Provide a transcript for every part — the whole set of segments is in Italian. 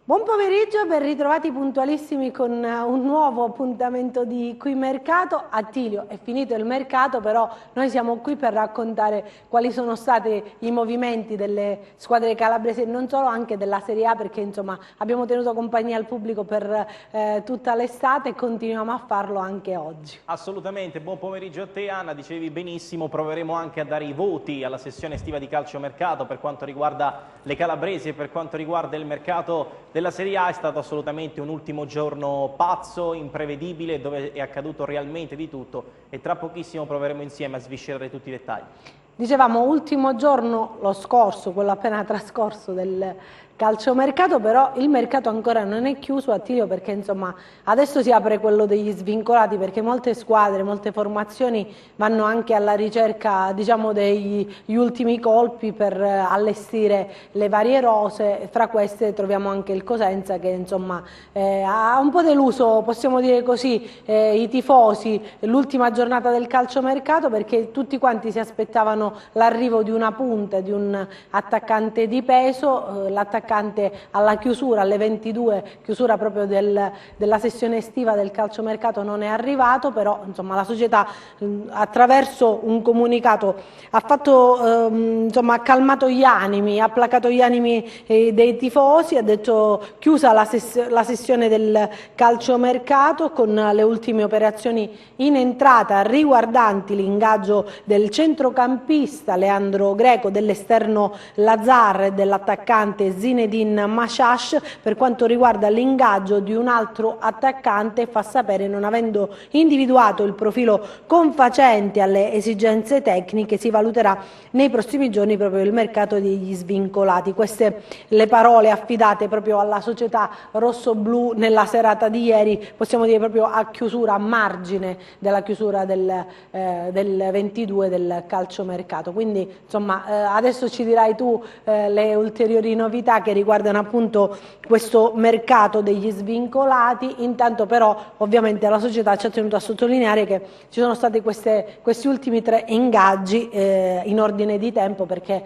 Buon pomeriggio, ben ritrovati puntualissimi con un nuovo appuntamento di Qui Mercato. Attilio, è finito il mercato, però noi siamo qui per raccontare quali sono stati i movimenti delle squadre calabresi e non solo, anche della Serie A, perché insomma abbiamo tenuto compagnia al pubblico per tutta l'estate e continuiamo a farlo anche oggi. Assolutamente, buon pomeriggio a te Anna, dicevi benissimo, proveremo anche a dare i voti alla sessione estiva di calciomercato per quanto riguarda le calabresi e per quanto riguarda il mercato della Serie A. È stato assolutamente un ultimo giorno pazzo, imprevedibile, dove è accaduto realmente di tutto e tra pochissimo proveremo insieme a sviscerare tutti i dettagli. Dicevamo ultimo giorno, lo scorso, quello appena trascorso del calciomercato, però il mercato ancora non è chiuso, Attilio, perché insomma adesso si apre quello degli svincolati, perché molte squadre, molte formazioni vanno anche alla ricerca, diciamo, degli ultimi colpi per allestire le varie rose. Fra queste troviamo anche il Cosenza che insomma ha un po' deluso, possiamo dire così, i tifosi l'ultima giornata del calciomercato, perché tutti quanti si aspettavano l'arrivo di una punta, di un attaccante di peso. L'attaccante alla chiusura, alle 22, chiusura proprio della sessione estiva del calciomercato, non è arrivato, però insomma la società attraverso un comunicato ha fatto, insomma, ha calmato gli animi, ha placato gli animi dei tifosi, ha detto chiusa la sessione del calciomercato con le ultime operazioni in entrata riguardanti l'ingaggio del centrocampista Leandro Greco, dell'esterno Lazar e dell'attaccante Zinedine Mashash. Per quanto riguarda l'ingaggio di un altro attaccante, fa sapere, non avendo individuato il profilo confacente alle esigenze tecniche, si valuterà nei prossimi giorni proprio il mercato degli svincolati. Queste le parole affidate proprio alla società rossoblù nella serata di ieri, possiamo dire proprio a chiusura, a margine della chiusura del 22 del calciomercato. Quindi insomma adesso ci dirai tu le ulteriori novità che riguardano appunto questo mercato degli svincolati. Intanto però ovviamente la società ci ha tenuto a sottolineare che ci sono stati questi ultimi 3 ingaggi in ordine di tempo, perché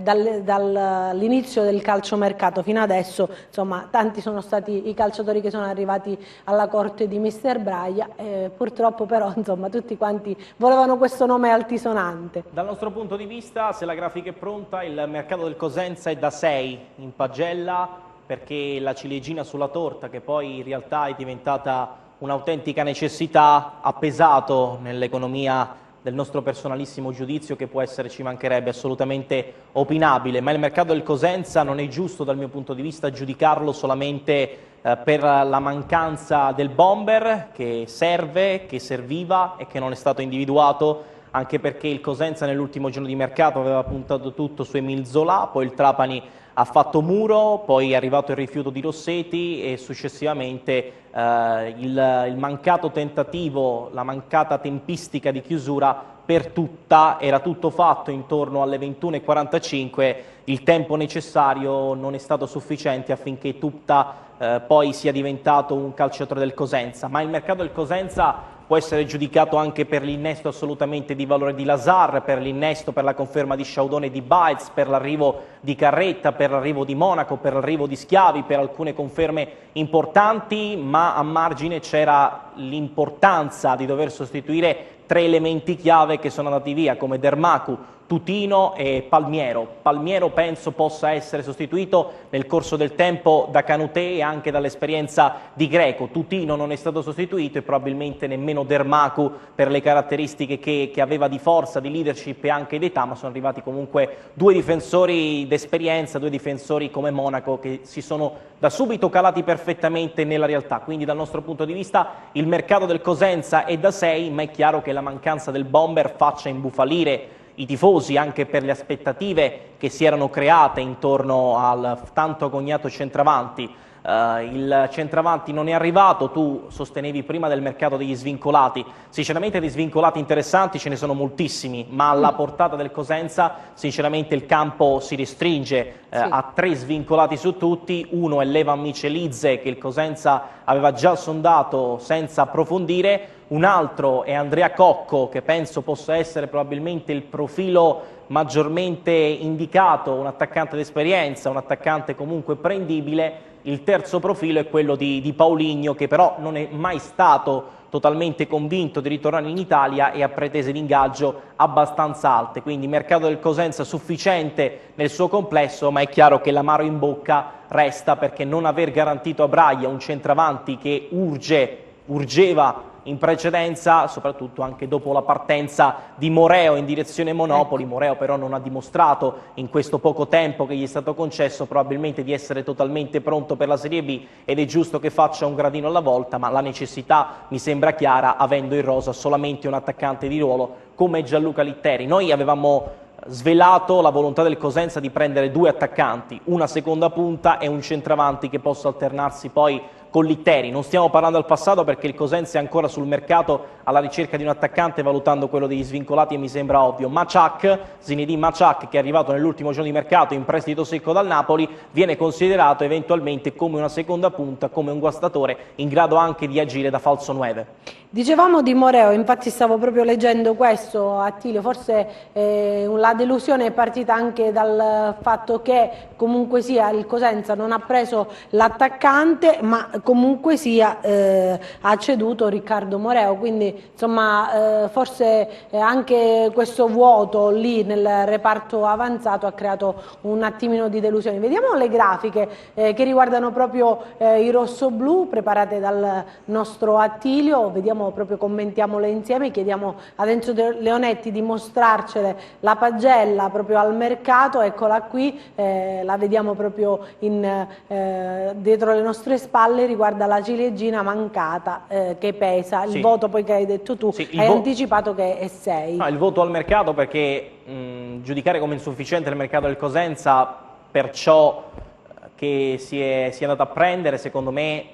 dall'inizio del calciomercato fino adesso insomma tanti sono stati i calciatori che sono arrivati alla corte di Mister Braia, purtroppo però insomma tutti quanti volevano questo nome altisonante. Dal nostro punto di vista, se la grafica è pronta, il mercato del Cosenza è da 6 in pagella, perché la ciliegina sulla torta, che poi in realtà è diventata un'autentica necessità, ha pesato nell'economia del nostro personalissimo giudizio, che può essere, ci mancherebbe, assolutamente opinabile, ma il mercato del Cosenza non è giusto dal mio punto di vista giudicarlo solamente per la mancanza del bomber che serve, che serviva e che non è stato individuato, anche perché il Cosenza nell'ultimo giorno di mercato aveva puntato tutto su Emil Zola, poi il Trapani ha fatto muro, poi è arrivato il rifiuto di Rossetti e successivamente il mancato tentativo, la mancata tempistica di chiusura per tutta, era tutto fatto intorno alle 21:45, il tempo necessario non è stato sufficiente affinché tutta poi sia diventato un calciatore del Cosenza, ma il mercato del Cosenza può essere giudicato anche per l'innesto assolutamente di valore di Lazar, per l'innesto, per la conferma di Sciaudone e di Baez, per l'arrivo di Carretta, per l'arrivo di Monaco, per l'arrivo di Schiavi, per alcune conferme importanti, ma a margine c'era l'importanza di dover sostituire 3 elementi chiave che sono andati via, come Dermacu, Tutino e Palmiero. Palmiero penso possa essere sostituito nel corso del tempo da Canutè e anche dall'esperienza di Greco. Tutino non è stato sostituito e probabilmente nemmeno Dermacu per le caratteristiche che aveva di forza, di leadership e anche di età, ma sono arrivati comunque 2 difensori d'esperienza, 2 difensori come Monaco che si sono da subito calati perfettamente nella realtà. Quindi dal nostro punto di vista il mercato del Cosenza è da 6, ma è chiaro che la mancanza del bomber faccia imbufalire i tifosi anche per le aspettative che si erano create intorno al tanto agognato centravanti. Il centravanti non è arrivato, tu sostenevi prima del mercato degli svincolati, sinceramente di svincolati interessanti ce ne sono moltissimi, ma alla portata del Cosenza sinceramente il campo si restringe a 3 svincolati su tutti. Uno è Levan Michelidze, che il Cosenza aveva già sondato senza approfondire, un altro è Andrea Cocco, che penso possa essere probabilmente il profilo maggiormente indicato, un attaccante d'esperienza, un attaccante comunque prendibile, Il terzo profilo è quello di Paulinho, che però non è mai stato totalmente convinto di ritornare in Italia e ha pretese di ingaggio abbastanza alte, quindi mercato del Cosenza sufficiente nel suo complesso, ma è chiaro che l'amaro in bocca resta, perché non aver garantito a Braia un centravanti che urgeva in precedenza, soprattutto anche dopo la partenza di Moreo in direzione Monopoli. Moreo però non ha dimostrato in questo poco tempo che gli è stato concesso probabilmente di essere totalmente pronto per la Serie B, ed è giusto che faccia un gradino alla volta, ma la necessità mi sembra chiara, avendo in rosa solamente un attaccante di ruolo come Gianluca Litteri. Noi avevamo svelato la volontà del Cosenza di prendere 2 attaccanti, una seconda punta e un centravanti che possa alternarsi poi con Litteri. Non stiamo parlando del passato, perché il Cosenza è ancora sul mercato alla ricerca di un attaccante, valutando quello degli svincolati, e mi sembra ovvio. Zinedine Machak, che è arrivato nell'ultimo giorno di mercato in prestito secco dal Napoli, viene considerato eventualmente come una seconda punta, come un guastatore in grado anche di agire da falso 9. Dicevamo di Moreo, infatti stavo proprio leggendo questo, Attilio, forse la delusione è partita anche dal fatto che comunque sia il Cosenza non ha preso l'attaccante, ma comunque sia ha ceduto Riccardo Moreo, quindi insomma forse anche questo vuoto lì nel reparto avanzato ha creato un attimino di delusione. Vediamo le grafiche che riguardano proprio i rossoblù preparate dal nostro Attilio, vediamo proprio, commentiamole insieme, chiediamo ad Enzo Leonetti di mostrarcele la pagella proprio al mercato. Eccola qui, la vediamo proprio dietro le nostre spalle, riguarda la ciliegina mancata che pesa, il voto poi che hai detto tu, hai anticipato che è 6. No, il voto al mercato, perché giudicare come insufficiente il mercato del Cosenza per ciò che si è andato a prendere, secondo me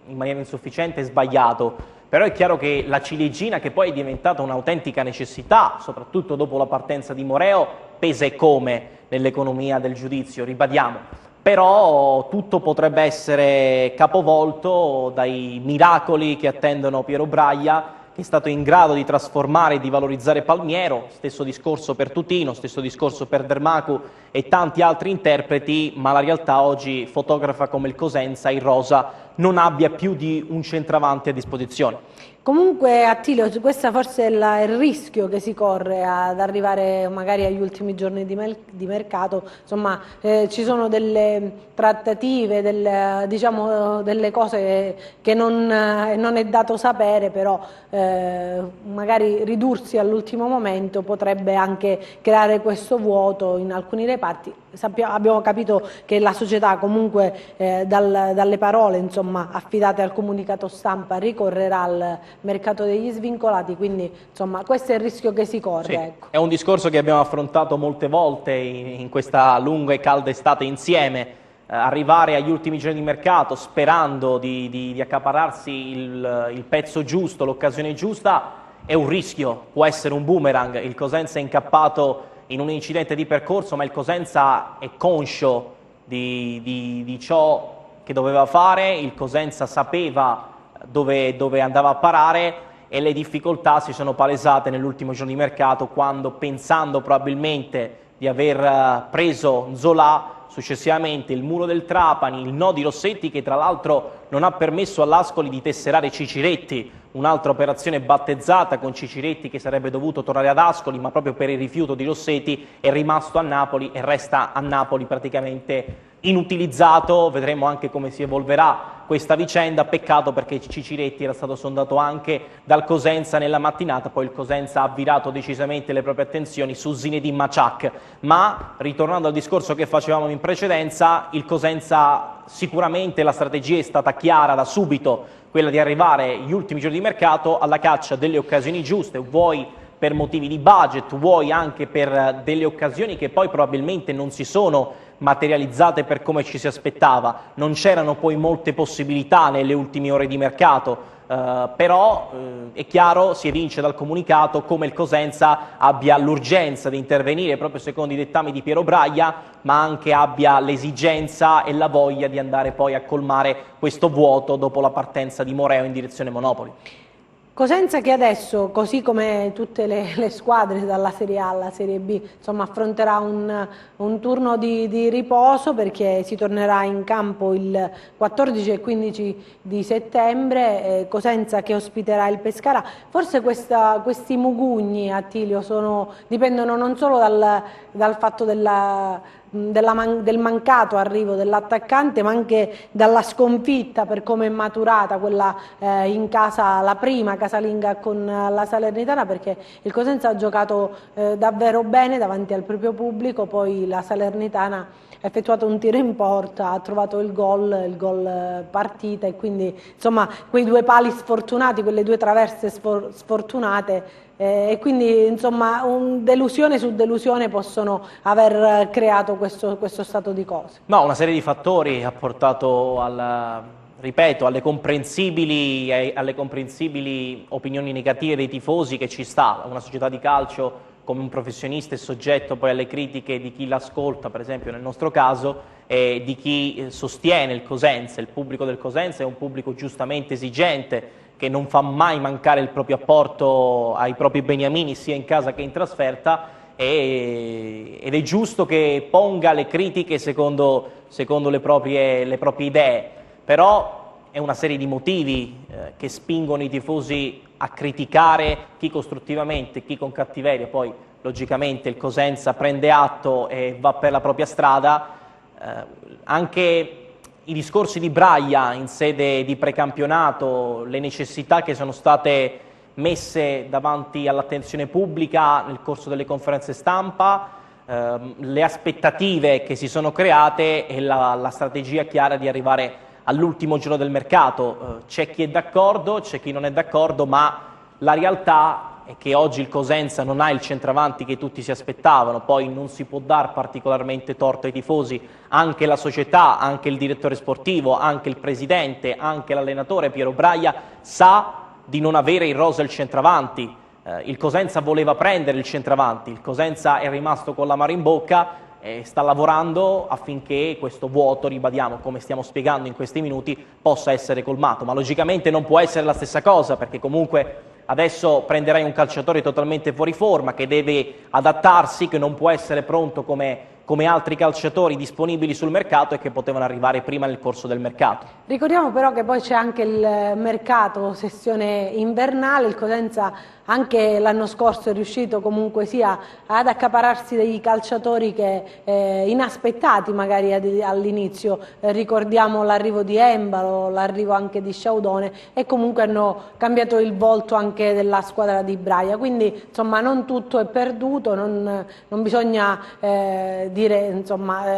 in maniera insufficiente, è sbagliato. Però è chiaro che la ciliegina, che poi è diventata un'autentica necessità, soprattutto dopo la partenza di Moreo, pesa e come nell'economia del giudizio, ribadiamo. Però tutto potrebbe essere capovolto dai miracoli che attendono Piero Braia, che è stato in grado di trasformare e di valorizzare Palmiero, stesso discorso per Tutino, stesso discorso per Dermacu e tanti altri interpreti, ma la realtà oggi fotografa come il Cosenza in rosa non abbia più di un centravanti a disposizione. Comunque Attilio, questo forse è il rischio che si corre ad arrivare magari agli ultimi giorni di mercato, insomma ci sono delle trattative, diciamo delle cose che non è dato sapere, però magari ridursi all'ultimo momento potrebbe anche creare questo vuoto in alcuni reparti. Abbiamo capito che la società comunque dalle parole insomma affidate al comunicato stampa ricorrerà al mercato degli svincolati, quindi insomma questo è il rischio che si corre. Sì, ecco. È un discorso che abbiamo affrontato molte volte in questa lunga e calda estate insieme. Arrivare agli ultimi giorni di mercato sperando di accaparrarsi il pezzo giusto, l'occasione giusta, è un rischio, può essere un boomerang. Il Cosenza è incappato in un incidente di percorso, ma il Cosenza è conscio di ciò che doveva fare, il Cosenza sapeva dove andava a parare, e le difficoltà si sono palesate nell'ultimo giorno di mercato, quando, pensando probabilmente di aver preso Nzola, successivamente il muro del Trapani, il no di Rossetti, che tra l'altro non ha permesso all'Ascoli di tesserare Ciciretti, un'altra operazione battezzata con Ciciretti che sarebbe dovuto tornare ad Ascoli, ma proprio per il rifiuto di Rossetti è rimasto a Napoli e resta a Napoli praticamente inutilizzato. Vedremo anche come si evolverà questa vicenda. Peccato, perché Ciciretti era stato sondato anche dal Cosenza nella mattinata, poi il Cosenza ha virato decisamente le proprie attenzioni su Zinedine Machak. Ma ritornando al discorso che facevamo in precedenza, il Cosenza sicuramente la strategia è stata chiara da subito, quella di arrivare gli ultimi giorni di mercato alla caccia delle occasioni giuste, vuoi per motivi di budget, vuoi anche per delle occasioni che poi probabilmente non si sono materializzate per come ci si aspettava. Non c'erano poi molte possibilità nelle ultime ore di mercato, però è chiaro, si evince dal comunicato come il Cosenza abbia l'urgenza di intervenire proprio secondo i dettami di Piero Braia, ma anche abbia l'esigenza e la voglia di andare poi a colmare questo vuoto dopo la partenza di Moreo in direzione Monopoli. Cosenza che adesso, così come tutte le squadre dalla Serie A alla Serie B, insomma, affronterà un turno di riposo perché si tornerà in campo il 14 e 15 di settembre, Cosenza che ospiterà il Pescara. Forse questi mugugni, Attilio, dipendono non solo dal fatto del mancato arrivo dell'attaccante, ma anche dalla sconfitta per come è maturata quella in casa, la prima casalinga con la Salernitana, perché il Cosenza ha giocato davvero bene davanti al proprio pubblico, poi la Salernitana ha effettuato un tiro in porta, ha trovato il gol partita, e quindi insomma quei due pali sfortunati, quelle due traverse sfortunate, e quindi insomma delusione su delusione possono aver creato questo stato di cose. No, una serie di fattori ha portato ripeto, alle comprensibili opinioni negative dei tifosi, che ci sta. Una società di calcio, come un professionista, è soggetto poi alle critiche di chi l'ascolta, per esempio nel nostro caso, e di chi sostiene il Cosenza. Il pubblico del Cosenza è un pubblico giustamente esigente, che non fa mai mancare il proprio apporto ai propri beniamini sia in casa che in trasferta, ed è giusto che ponga le critiche secondo le proprie idee, però è una serie di motivi che spingono i tifosi a criticare chi costruttivamente, chi con cattiveria. Poi logicamente il Cosenza prende atto e va per la propria strada. Anche i discorsi di Braia in sede di precampionato, le necessità che sono state messe davanti all'attenzione pubblica nel corso delle conferenze stampa, le aspettative che si sono create e la strategia chiara di arrivare all'ultimo giorno del mercato. C'è chi è d'accordo, c'è chi non è d'accordo, ma la realtà è che oggi il Cosenza non ha il centravanti che tutti si aspettavano. Poi non si può dar particolarmente torto ai tifosi, anche la società, anche il direttore sportivo, anche il presidente, anche l'allenatore Piero Braia sa di non avere in rosa il centravanti. Il Cosenza voleva prendere il centravanti, il Cosenza è rimasto con l'amaro in bocca e sta lavorando affinché questo vuoto, ribadiamo, come stiamo spiegando in questi minuti, possa essere colmato. Ma logicamente non può essere la stessa cosa, perché comunque adesso prenderai un calciatore totalmente fuori forma, che deve adattarsi, che non può essere pronto come altri calciatori disponibili sul mercato e che potevano arrivare prima nel corso del mercato. Ricordiamo però che poi c'è anche il mercato, sessione invernale. Il Cosenza anche l'anno scorso è riuscito comunque sia ad accapararsi dei calciatori che inaspettati magari all'inizio. Ricordiamo l'arrivo di Embalo, l'arrivo anche di Sciaudone, e comunque hanno cambiato il volto anche della squadra di Braia. Quindi insomma non tutto è perduto, non bisogna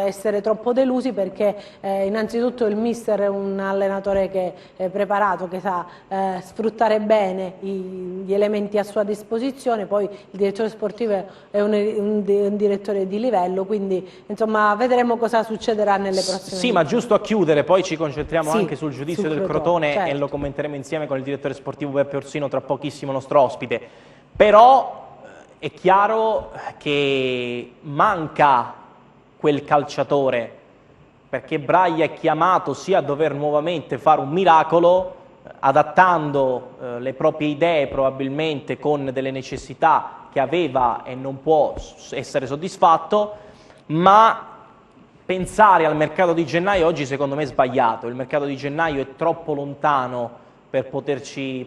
essere troppo delusi, perché innanzitutto il mister è un allenatore che è preparato, che sa sfruttare bene gli elementi a sua disposizione. Poi il direttore sportivo è un direttore di livello, quindi insomma vedremo cosa succederà nelle prossime Sì, ma giusto a chiudere, poi ci concentriamo anche sul giudizio del Crotone, certo. E lo commenteremo insieme con il direttore sportivo Beppe Orsino, tra pochissimo nostro ospite. Però è chiaro che manca quel calciatore, perché Braia è chiamato sia a dover nuovamente fare un miracolo, adattando le proprie idee probabilmente con delle necessità che aveva e non può essere soddisfatto, ma pensare al mercato di gennaio oggi secondo me è sbagliato. Il mercato di gennaio è troppo lontano per poterci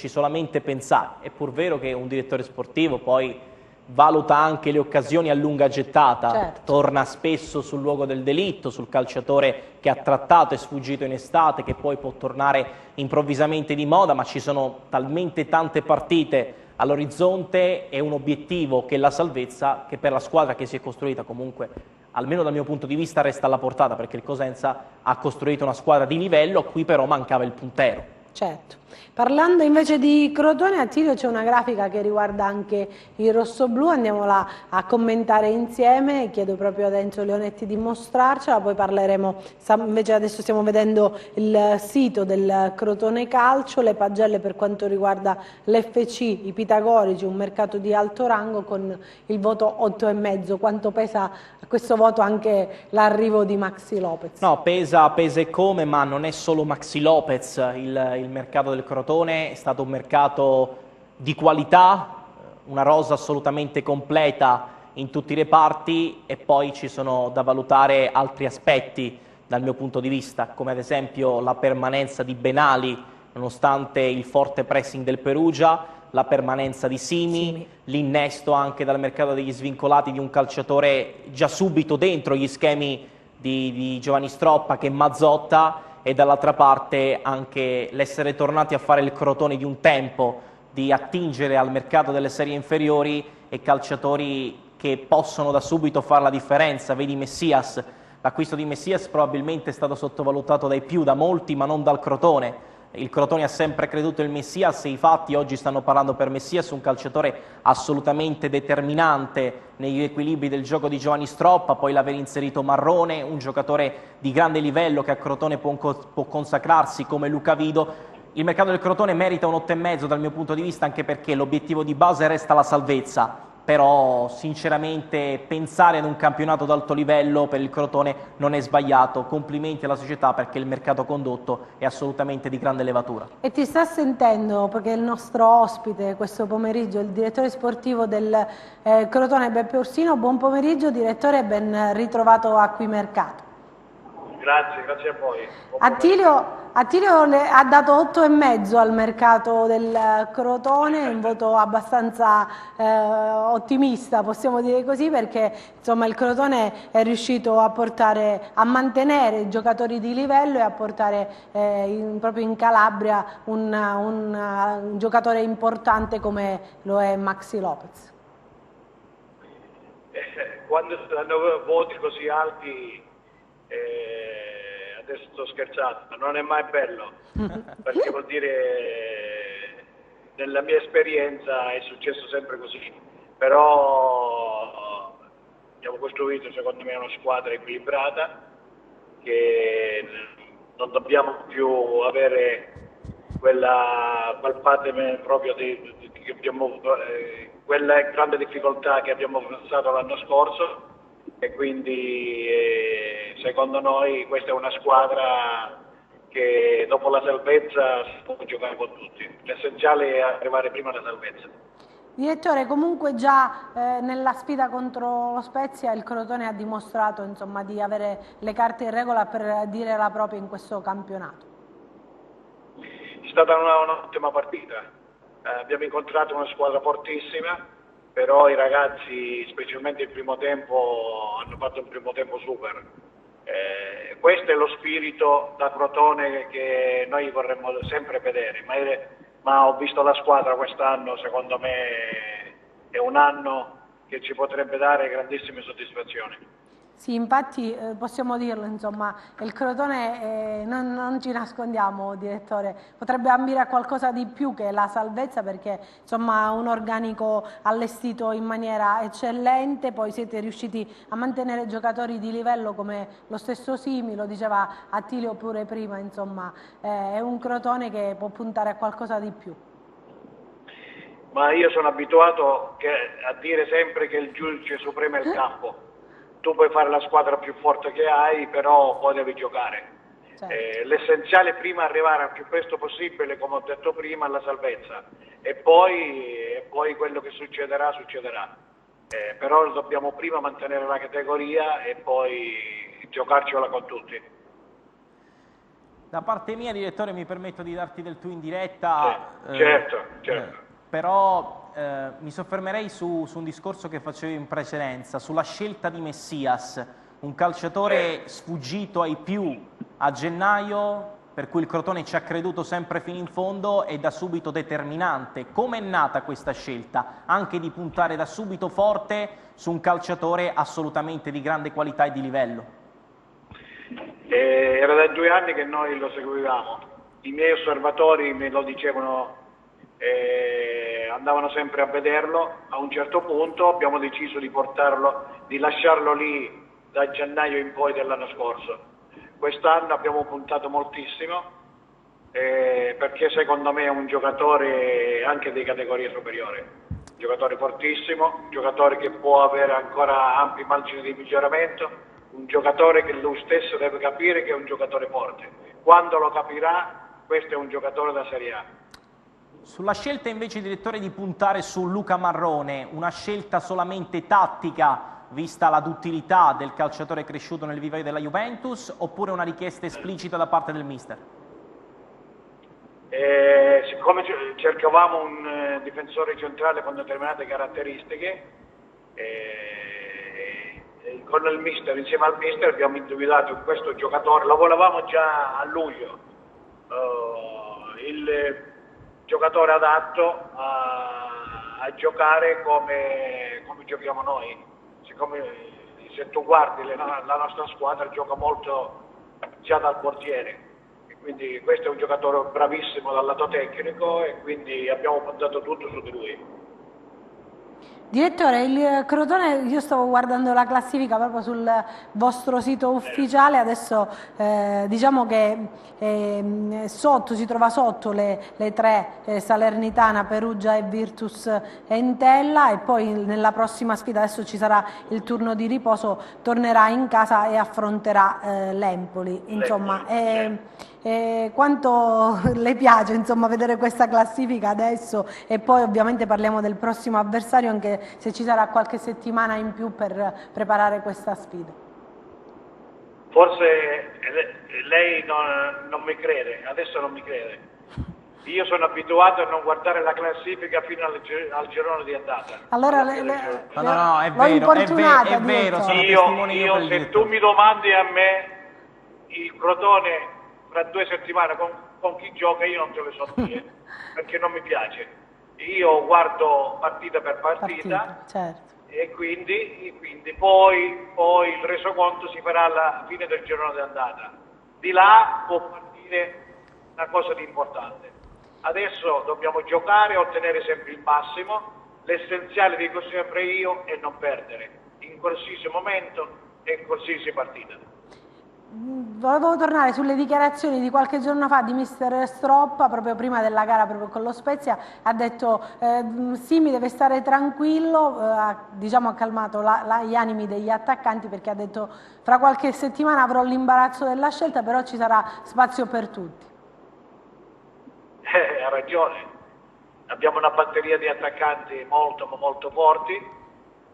solamente pensare. È pur vero che un direttore sportivo poi valuta anche le occasioni a lunga gettata, certo. Torna spesso sul luogo del delitto, sul calciatore che ha trattato e sfuggito in estate, che poi può tornare improvvisamente di moda, ma ci sono talmente tante partite all'orizzonte e un obiettivo che è la salvezza, che per la squadra che si è costruita comunque, almeno dal mio punto di vista, resta alla portata, perché il Cosenza ha costruito una squadra di livello, a cui però mancava il puntero. Certo. Parlando invece di Crotone, Attilio, c'è una grafica che riguarda anche il rossoblù, andiamola a commentare insieme. Chiedo proprio ad Enzo Leonetti di mostrarcela, poi parleremo, invece adesso stiamo vedendo il sito del Crotone Calcio, le pagelle per quanto riguarda l'FC, i pitagorici, un mercato di alto rango con il voto 8,5. Quanto pesa a questo voto anche l'arrivo di Maxi Lopez? No, pesa e come, ma non è solo Maxi Lopez il mercato del del Crotone, è stato un mercato di qualità, una rosa assolutamente completa in tutti i reparti, e poi ci sono da valutare altri aspetti dal mio punto di vista, come ad esempio la permanenza di Benali nonostante il forte pressing del Perugia, la permanenza di Simi, l'innesto anche dal mercato degli svincolati di un calciatore già subito dentro gli schemi di Giovanni Stroppa, che è Mazzotta, e dall'altra parte anche l'essere tornati a fare il Crotone di un tempo, di attingere al mercato delle serie inferiori e calciatori che possono da subito fare la differenza. Vedi Messias, l'acquisto di Messias probabilmente è stato sottovalutato da molti, ma non dal Crotone. Il Crotone ha sempre creduto in Messias e i fatti oggi stanno parlando per Messias, un calciatore assolutamente determinante negli equilibri del gioco di Giovanni Stroppa, poi l'aver inserito Marrone, un giocatore di grande livello che a Crotone può consacrarsi come Luca Vido. Il mercato del Crotone merita un 8,5 dal mio punto di vista, anche perché l'obiettivo di base resta la salvezza. Però sinceramente pensare ad un campionato d'alto livello per il Crotone non è sbagliato. Complimenti alla società, perché il mercato condotto è assolutamente di grande levatura. E ti sta sentendo, perché il nostro ospite questo pomeriggio, il direttore sportivo del Crotone, Beppe Ursino. Buon pomeriggio direttore, ben ritrovato a Qui Mercato. Grazie a voi. Attilio ha dato 8,5 al mercato del Crotone, un voto abbastanza ottimista, possiamo dire così, perché insomma il Crotone è riuscito a mantenere i giocatori di livello e a portare proprio in Calabria un giocatore importante come lo è Maxi Lopez. Quando si danno voti così alti, adesso sto scherzando, non è mai bello, perché vuol dire, nella mia esperienza è successo sempre così, però abbiamo costruito secondo me una squadra equilibrata, che non dobbiamo più avere quella palpateme proprio che abbiamo, quella grande difficoltà che abbiamo passato l'anno scorso, e quindi secondo noi questa è una squadra che dopo la salvezza si può giocare con tutti. L'essenziale è arrivare prima alla salvezza. Direttore, comunque già nella sfida contro lo Spezia il Crotone ha dimostrato insomma, di avere le carte in regola per dire la propria in questo campionato. È stata un'ottima partita, abbiamo incontrato una squadra fortissima, però i ragazzi, specialmente il primo tempo, hanno fatto un primo tempo super. Questo è lo spirito da Crotone che noi vorremmo sempre vedere, ma ho visto la squadra quest'anno, secondo me è un anno che ci potrebbe dare grandissime soddisfazioni. Sì, infatti possiamo dirlo, insomma, il Crotone, non ci nascondiamo, direttore, potrebbe ambire a qualcosa di più che la salvezza, perché insomma ha un organico allestito in maniera eccellente, poi siete riusciti a mantenere giocatori di livello come lo stesso Simi, lo diceva Attilio pure prima, insomma, è un Crotone che può puntare a qualcosa di più. Ma io sono abituato a dire sempre che il giudice supremo è il campo. Tu puoi fare la squadra più forte che hai, però poi devi giocare. Certo. L'essenziale prima è arrivare al più presto possibile, come ho detto prima, alla salvezza, e poi quello che succederà, succederà. Però dobbiamo prima mantenere la categoria e poi giocarcela con tutti. Da parte mia, direttore, mi permetto di darti del tu in diretta. Certo. Però mi soffermerei su un discorso che facevo in precedenza, sulla scelta di Messias, un calciatore sfuggito ai più a gennaio, per cui il Crotone ci ha creduto sempre fino in fondo e da subito determinante. Come è nata questa scelta? Anche di puntare da subito forte su un calciatore assolutamente di grande qualità e di livello. Era da 2 anni che noi lo seguivamo, i miei osservatori me lo dicevano, andavano sempre a vederlo. A un certo punto abbiamo deciso di lasciarlo lì da gennaio in poi dell'anno scorso. Quest'anno abbiamo puntato moltissimo, perché secondo me è un giocatore anche di categoria superiore, un giocatore fortissimo, un giocatore che può avere ancora ampi margini di miglioramento, un giocatore che lui stesso deve capire che è un giocatore forte. Quando lo capirà questo è un giocatore da Serie A. Sulla scelta invece, direttore, di puntare su Luca Marrone, una scelta solamente tattica, vista la duttilità del calciatore cresciuto nel vivaio della Juventus, oppure una richiesta esplicita da parte del mister? Siccome cercavamo un difensore centrale con determinate caratteristiche, con il mister, insieme al mister abbiamo individuato questo giocatore, lo volevamo già a luglio, il giocatore adatto a giocare come giochiamo noi. Siccome se tu guardi la nostra squadra gioca molto già dal portiere, e quindi questo è un giocatore bravissimo dal lato tecnico e quindi abbiamo puntato tutto su di lui. Direttore, il Crotone, io stavo guardando la classifica proprio sul vostro sito ufficiale, adesso diciamo che si trova sotto le tre, Salernitana, Perugia e Virtus Entella, e poi nella prossima sfida, adesso ci sarà il turno di riposo, tornerà in casa e affronterà l'Empoli. Insomma, quanto le piace, insomma, vedere questa classifica adesso, e poi ovviamente parliamo del prossimo avversario, anche se ci sarà qualche settimana in più per preparare questa sfida. Forse lei non mi crede, adesso non mi crede. Io sono abituato a non guardare la classifica fino al girone di andata. Allora no, è vero, è vero, sono testimone io se tu mi domandi a me il Crotone fra 2 settimane con chi gioca, io non te lo so dire, perché non mi piace. Io guardo partita per partita, certo. E quindi poi il resoconto si farà alla fine del girone di andata. Di là può partire una cosa di importante. Adesso dobbiamo giocare, ottenere sempre il massimo, l'essenziale, dico sempre io, è non perdere in qualsiasi momento e in qualsiasi partita. Volevo tornare sulle dichiarazioni di qualche giorno fa di mister Stroppa, proprio prima della gara, proprio con lo Spezia. Ha detto Simi deve stare tranquillo, diciamo ha calmato gli animi degli attaccanti, perché ha detto fra qualche settimana avrò l'imbarazzo della scelta, però ci sarà spazio per tutti. Ha ragione, abbiamo una batteria di attaccanti molto ma molto forti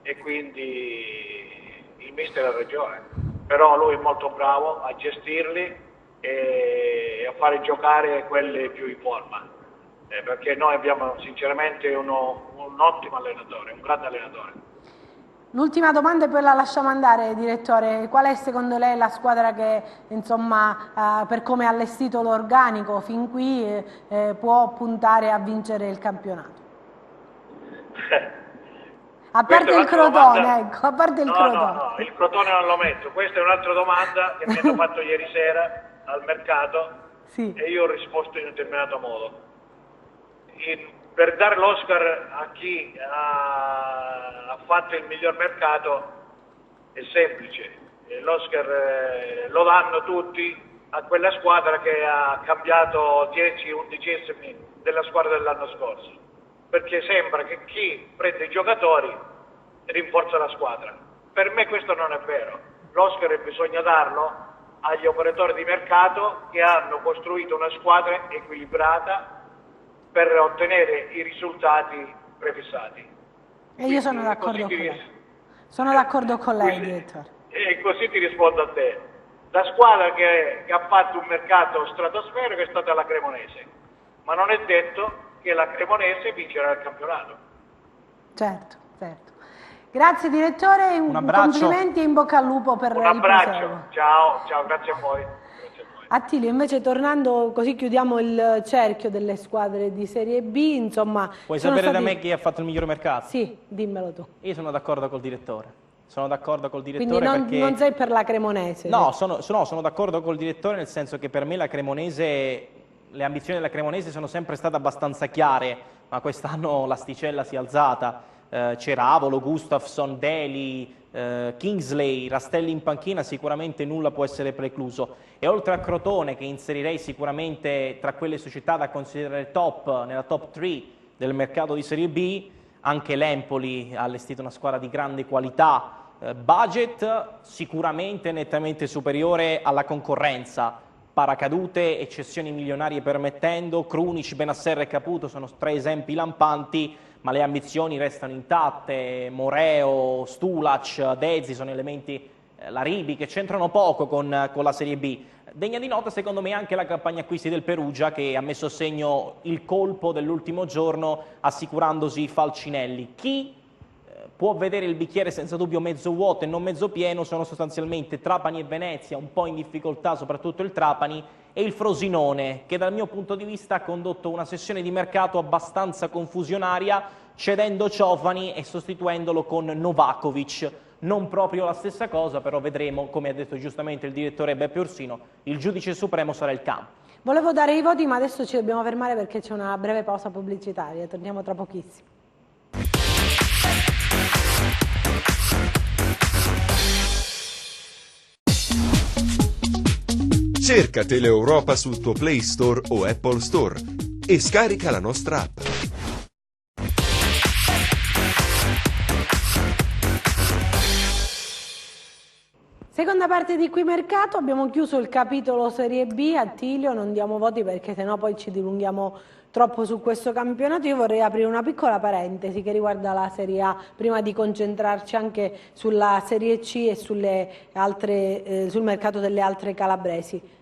e quindi il mister ha ragione. Però lui è molto bravo a gestirli e a fare giocare quelli più in forma, perché noi abbiamo sinceramente un ottimo allenatore, un grande allenatore. L'ultima domanda e poi la lasciamo andare, direttore. Qual è secondo lei la squadra che, insomma, per come ha allestito l'organico fin qui, può puntare a vincere il campionato? A parte il Crotone, ecco, a parte il Crotone. No, il Crotone non lo metto. Questa è un'altra domanda che mi hanno fatto ieri sera al mercato, sì. E io ho risposto in un determinato modo. Per dare l'Oscar a chi ha fatto il miglior mercato è semplice. L'Oscar lo danno tutti a quella squadra che ha cambiato 10-11 della squadra dell'anno scorso. Perché sembra che chi prende i giocatori rinforza la squadra. Per me questo non è vero. L'Oscar bisogna darlo agli operatori di mercato che hanno costruito una squadra equilibrata per ottenere i risultati prefissati. E io sono d'accordo con lei. Sono d'accordo con lei, direttore. E così ti rispondo a te. La squadra che ha fatto un mercato stratosferico è stata la Cremonese, ma non è detto che la Cremonese vincerà il campionato. Certo, certo. Grazie direttore, complimenti e in bocca al lupo per un abbraccio, ciao, grazie a voi. Attilio, invece tornando, così chiudiamo il cerchio delle squadre di Serie B, insomma... Puoi sapere da me chi ha fatto il miglior mercato? Sì, dimmelo tu. Io sono d'accordo col direttore. Sono d'accordo col direttore. Quindi perché... non sei per la Cremonese? No, sono d'accordo col direttore, nel senso che per me la Cremonese... Le ambizioni della Cremonese sono sempre state abbastanza chiare, ma quest'anno l'asticella si è alzata. Ceravolo, Gustafsson, Deli, Kingsley, Rastelli in panchina, sicuramente nulla può essere precluso. E oltre a Crotone, che inserirei sicuramente tra quelle società da considerare top, nella top 3 del mercato di Serie B, anche l'Empoli ha allestito una squadra di grande qualità, budget sicuramente nettamente superiore alla concorrenza. paracadute e cessioni milionarie permettendo, Krunic, Benasserra e Caputo sono 3 esempi lampanti, ma le ambizioni restano intatte, Moreo, Stulac, Dezzi sono elementi, Laribi, che c'entrano poco con la Serie B. Degna di nota secondo me anche la campagna acquisti del Perugia, che ha messo a segno il colpo dell'ultimo giorno assicurandosi Falcinelli. Chi può vedere il bicchiere senza dubbio mezzo vuoto e non mezzo pieno sono sostanzialmente Trapani e Venezia, un po' in difficoltà soprattutto il Trapani, e il Frosinone, che dal mio punto di vista ha condotto una sessione di mercato abbastanza confusionaria, cedendo Ciofani e sostituendolo con Novakovic. Non proprio la stessa cosa, però vedremo, come ha detto giustamente il direttore Beppe Orsino, il giudice supremo sarà il campo. Volevo dare i voti, ma adesso ci dobbiamo fermare perché c'è una breve pausa pubblicitaria, torniamo tra pochissimo. Cerca Teleeuropa sul tuo Play Store o Apple Store e scarica la nostra app. Seconda parte di Qui Mercato, abbiamo chiuso il capitolo Serie B. Attilio, non diamo voti perché sennò poi ci dilunghiamo troppo su questo campionato. Io vorrei aprire una piccola parentesi che riguarda la Serie A, prima di concentrarci anche sulla Serie C e sul mercato delle altre calabresi.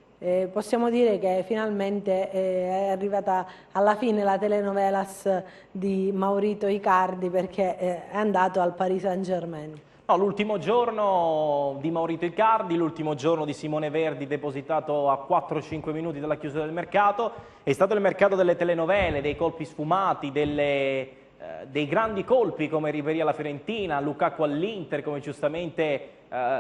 Possiamo dire che finalmente è arrivata alla fine la telenovelas di Maurito Icardi, perché è andato al Paris Saint-Germain. No, l'ultimo giorno di Maurito Icardi, l'ultimo giorno di Simone Verdi, depositato a 4-5 minuti dalla chiusura del mercato, è stato il mercato delle telenovele, dei colpi sfumati, dei grandi colpi come Ribéry alla Fiorentina, Lukaku all'Inter, come giustamente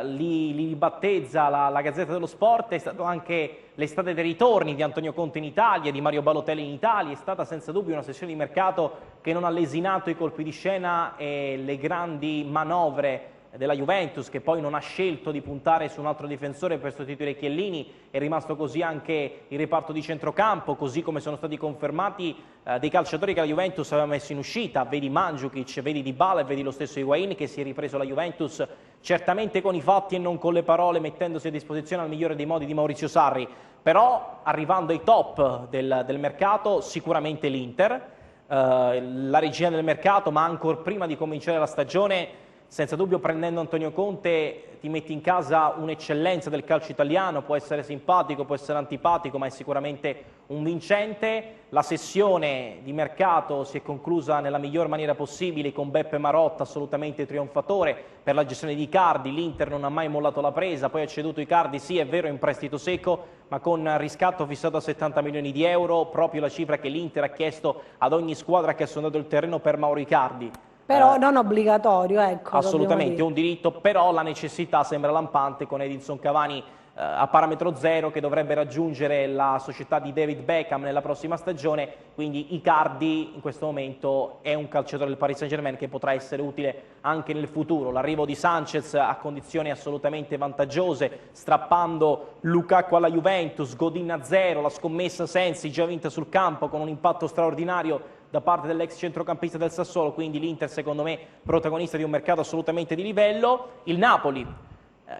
li battezza la Gazzetta dello Sport. È stato anche l'estate dei ritorni di Antonio Conte in Italia, di Mario Balotelli in Italia. È stata senza dubbio una sessione di mercato che non ha lesinato i colpi di scena e le grandi manovre della Juventus, che poi non ha scelto di puntare su un altro difensore per sostituire Chiellini. È rimasto così anche il reparto di centrocampo, così come sono stati confermati dei calciatori che la Juventus aveva messo in uscita, vedi Mandzukic, vedi Dybala e vedi lo stesso Higuain, che si è ripreso la Juventus certamente con i fatti e non con le parole, mettendosi a disposizione al migliore dei modi di Maurizio Sarri. Però arrivando ai top del mercato sicuramente l'Inter, la regina del mercato, ma ancora prima di cominciare la stagione, senza dubbio prendendo Antonio Conte ti metti in casa un'eccellenza del calcio italiano, può essere simpatico, può essere antipatico, ma è sicuramente un vincente. La sessione di mercato si è conclusa nella miglior maniera possibile con Beppe Marotta assolutamente trionfatore per la gestione di Icardi. L'Inter non ha mai mollato la presa, poi ha ceduto Icardi, sì è vero, in prestito secco, ma con riscatto fissato a 70 milioni di euro, proprio la cifra che l'Inter ha chiesto ad ogni squadra che ha sondato il terreno per Mauro Icardi. Però non obbligatorio, ecco. Assolutamente, un diritto, però la necessità sembra lampante con Edinson Cavani a parametro zero, che dovrebbe raggiungere la società di David Beckham nella prossima stagione. Quindi Icardi in questo momento è un calciatore del Paris Saint-Germain che potrà essere utile anche nel futuro. L'arrivo di Sanchez a condizioni assolutamente vantaggiose, strappando Lukaku alla Juventus, Godin a zero, la scommessa Sensi già vinta sul campo con un impatto straordinario da parte dell'ex centrocampista del Sassuolo. Quindi l'Inter secondo me protagonista di un mercato assolutamente di livello. Il Napoli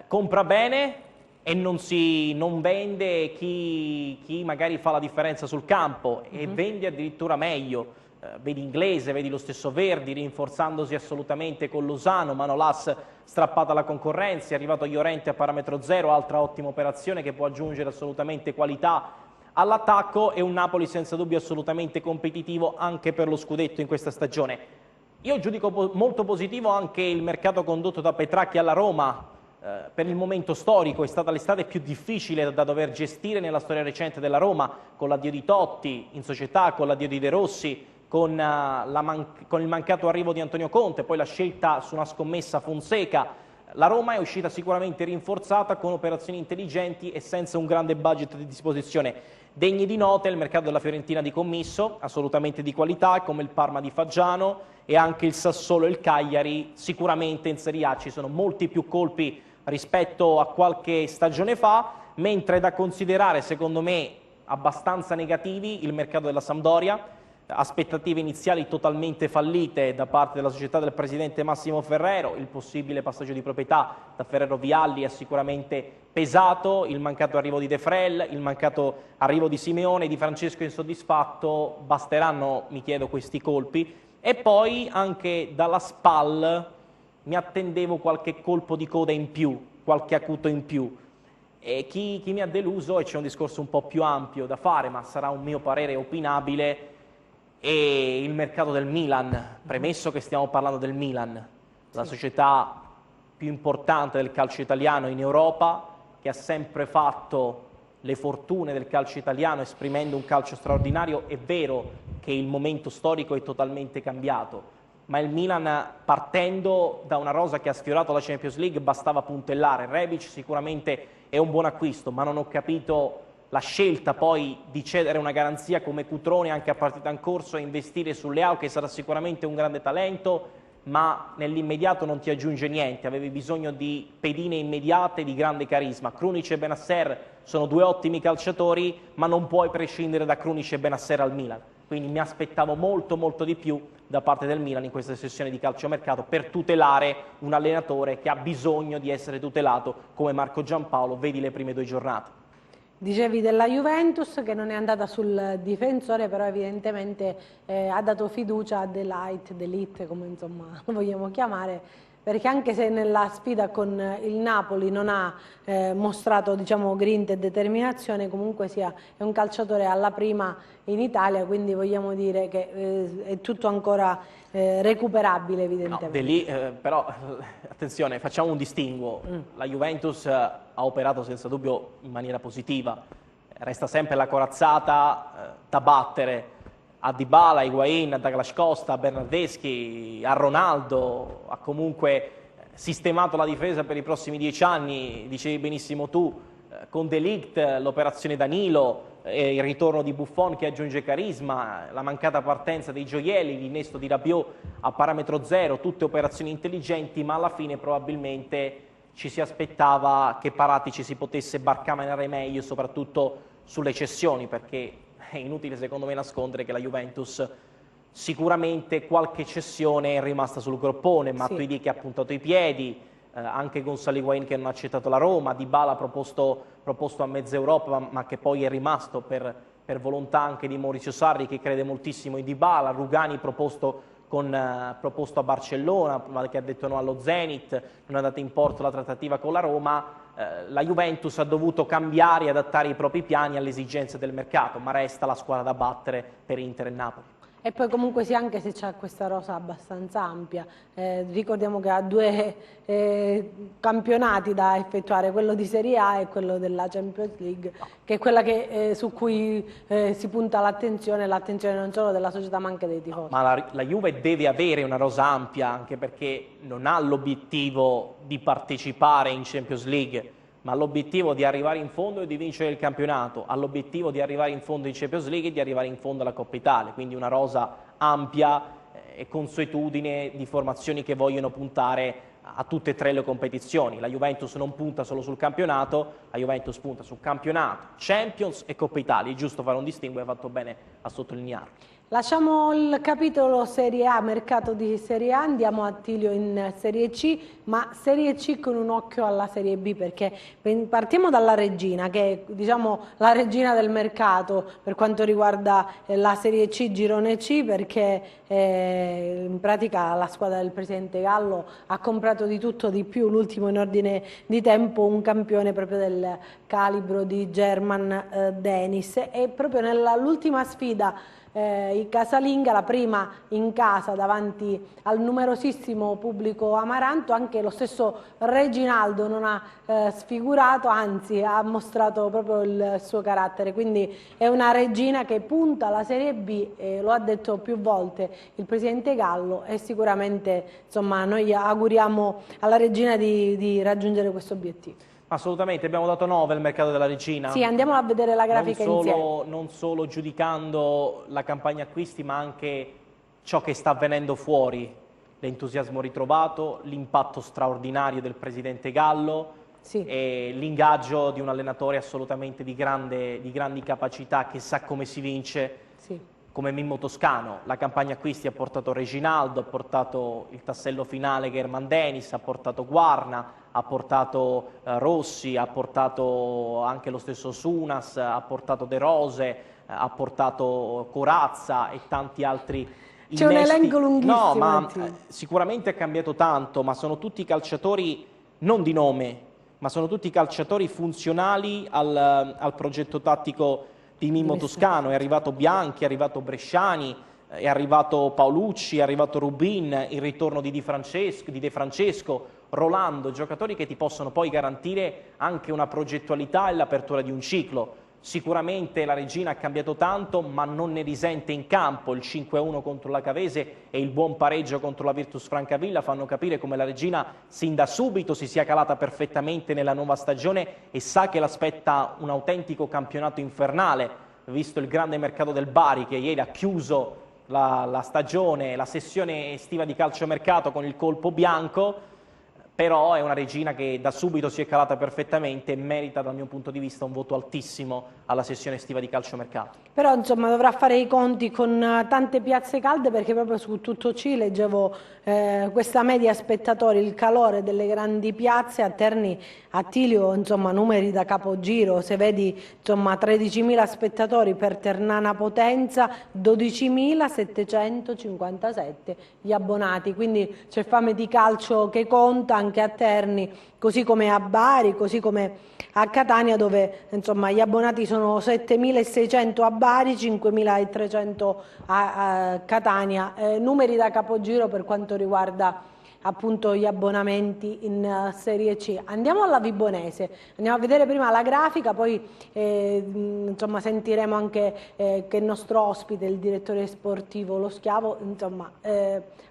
compra bene e non vende chi magari fa la differenza sul campo, e vende addirittura meglio. Vedi Inglese, vedi lo stesso Verdi rinforzandosi assolutamente con Lozano, Manolas strappata alla concorrenza, è arrivato Llorente a parametro zero, altra ottima operazione che può aggiungere assolutamente qualità all'attacco, e un Napoli senza dubbio assolutamente competitivo anche per lo scudetto in questa stagione. Io giudico molto positivo anche il mercato condotto da Petracchi alla Roma. Per il momento storico è stata l'estate più difficile da dover gestire nella storia recente della Roma, con l'addio di Totti in società, con l'addio di De Rossi, con il mancato arrivo di Antonio Conte, poi la scelta su una scommessa Fonseca. La Roma è uscita sicuramente rinforzata con operazioni intelligenti e senza un grande budget di disposizione. Degni di nota il mercato della Fiorentina di commisso, assolutamente di qualità, come il Parma di Faggiano, e anche il Sassuolo e il Cagliari. Sicuramente in Serie A ci sono molti più colpi rispetto a qualche stagione fa, mentre è da considerare secondo me abbastanza negativi il mercato della Sampdoria, aspettative iniziali totalmente fallite da parte della società del presidente Massimo Ferrero, il possibile passaggio di proprietà da Ferrero Vialli è sicuramente pesato, il mancato arrivo di De Frel, il mancato arrivo di Simeone, di Francesco insoddisfatto, basteranno, mi chiedo, questi colpi. E poi anche dalla SPAL mi attendevo qualche colpo di coda in più, qualche acuto in più. E chi mi ha deluso, e c'è un discorso un po' più ampio da fare, ma sarà un mio parere opinabile, e il mercato del Milan, premesso che stiamo parlando del Milan, la società più importante del calcio italiano in Europa, che ha sempre fatto le fortune del calcio italiano esprimendo un calcio straordinario. È vero che il momento storico è totalmente cambiato, ma il Milan, partendo da una rosa che ha sfiorato la Champions League, bastava puntellare. Rebic sicuramente è un buon acquisto, ma non ho capito la scelta poi di cedere una garanzia come Cutrone anche a partita in corso e investire su Leao, che sarà sicuramente un grande talento, ma nell'immediato non ti aggiunge niente. Avevi bisogno di pedine immediate di grande carisma. Krunic e Benasser sono due ottimi calciatori, ma non puoi prescindere da Krunic e Benasser al Milan. Quindi mi aspettavo molto di più da parte del Milan in questa sessione di calciomercato per tutelare un allenatore che ha bisogno di essere tutelato come Marco Giampaolo, vedi le prime 2 giornate. Dicevi della Juventus che non è andata sul difensore, però evidentemente ha dato fiducia a D'Elite, come insomma lo vogliamo chiamare, perché anche se nella sfida con il Napoli non ha mostrato, diciamo, grinta e determinazione, comunque sia è un calciatore alla prima in Italia, quindi vogliamo dire che è tutto ancora recuperabile evidentemente. No, però attenzione, facciamo un distinguo. La Juventus ha operato senza dubbio in maniera positiva, resta sempre la corazzata da battere a Dybala, a Higuain, a Douglas Costa, a Bernardeschi, a Ronaldo, ha comunque sistemato la difesa per i prossimi 10 anni, dicevi benissimo tu, con De Ligt, l'operazione Danilo, il ritorno di Buffon che aggiunge carisma, la mancata partenza dei gioielli, l'innesto di Rabiot a parametro zero, tutte operazioni intelligenti, ma alla fine probabilmente ci si aspettava che Paratici si potesse barcamenare meglio, soprattutto sulle cessioni, perché è inutile secondo me nascondere che la Juventus sicuramente qualche cessione è rimasta sul groppone. Matuidi che ha puntato i piedi, anche Gonzalo Higuain che non ha accettato la Roma, Dybala proposto a mezza Europa ma che poi è rimasto per volontà anche di Maurizio Sarri che crede moltissimo in Dybala, Rugani proposto a Barcellona ma che ha detto no allo Zenit, non è andata in porto la trattativa con la Roma. La Juventus ha dovuto cambiare e adattare i propri piani alle esigenze del mercato, ma resta la squadra da battere per Inter e Napoli. E poi comunque sì, anche se c'è questa rosa abbastanza ampia, ricordiamo che ha 2 campionati da effettuare, quello di Serie A e quello della Champions League, che è quella su cui si punta l'attenzione non solo della società ma anche dei tifosi. Ma la Juve deve avere una rosa ampia, anche perché non ha l'obiettivo di partecipare in Champions League, ma l'obiettivo di arrivare in fondo e di vincere il campionato, ha l'obiettivo di arrivare in fondo in Champions League e di arrivare in fondo alla Coppa Italia, quindi una rosa ampia e consuetudine di formazioni che vogliono puntare a tutte e 3 le competizioni. La Juventus non punta solo sul campionato, la Juventus punta sul campionato, Champions e Coppa Italia, è giusto fare un distinguo e ha fatto bene a sottolinearlo. Lasciamo il capitolo Serie A, mercato di Serie A, andiamo a Attilio in Serie C, ma Serie C con un occhio alla Serie B, perché partiamo dalla regina, che è, diciamo, la regina del mercato per quanto riguarda la Serie C, Girone C, perché in pratica la squadra del presidente Gallo ha comprato di tutto di più, l'ultimo in ordine di tempo, un campione proprio del calibro di German Dennis, e proprio nell'ultima sfida i casalinga, la prima in casa davanti al numerosissimo pubblico amaranto, anche lo stesso Reginaldo non ha sfigurato, anzi ha mostrato proprio il suo carattere, quindi è una regina che punta alla Serie B, lo ha detto più volte il presidente Gallo, e sicuramente insomma noi auguriamo alla regina di raggiungere questo obiettivo. Assolutamente, abbiamo dato 9 al mercato della regina. Sì, andiamo a vedere la grafica insieme. Non solo giudicando la campagna acquisti, ma anche ciò che sta avvenendo fuori, l'entusiasmo ritrovato, l'impatto straordinario del presidente Gallo, sì, e l'ingaggio di un allenatore assolutamente di grandi capacità, che sa come si vince, sì, come Mimmo Toscano. La campagna acquisti ha portato Reginaldo, ha portato il tassello finale che è Herman Dennis, ha portato Guarna, ha portato Rossi, ha portato anche lo stesso Sunas, ha portato De Rose, ha portato Corazza e tanti altri innesti. C'è un elenco lunghissimo. No, ma sicuramente è cambiato tanto, ma sono tutti calciatori non di nome, ma sono tutti calciatori funzionali al progetto tattico di Mimmo Toscano. È arrivato Bianchi, è arrivato Bresciani, è arrivato Paolucci, è arrivato Rubin, il ritorno di De Francesco, Rolando, giocatori che ti possono poi garantire anche una progettualità e l'apertura di un ciclo. Sicuramente la Regina ha cambiato tanto, ma non ne risente in campo. Il 5-1 contro la Cavese e il buon pareggio contro la Virtus Francavilla fanno capire come la Regina sin da subito si sia calata perfettamente nella nuova stagione e sa che l'aspetta un autentico campionato infernale, visto il grande mercato del Bari che ieri ha chiuso la stagione, la sessione estiva di calciomercato con il colpo bianco. Però è una Regina che da subito si è calata perfettamente e merita dal mio punto di vista un voto altissimo alla sessione estiva di calciomercato. Però insomma dovrà fare i conti con tante piazze calde, perché proprio su Tutto C leggevo questa media spettatori, il calore delle grandi piazze. A Terni, Attilio, insomma numeri da capogiro, se vedi insomma 13.000 spettatori per Ternana Potenza, 12.757 gli abbonati, quindi c'è fame di calcio che conta anche a Terni, così come a Bari, così come a Catania, dove insomma gli abbonati sono 7.600 a Bari, 5.300 a Catania, numeri da capogiro per quanto riguarda appunto gli abbonamenti in Serie C. Andiamo alla Vibonese, andiamo a vedere prima la grafica, poi insomma sentiremo anche che il nostro ospite, il direttore sportivo Lo Schiavo, insomma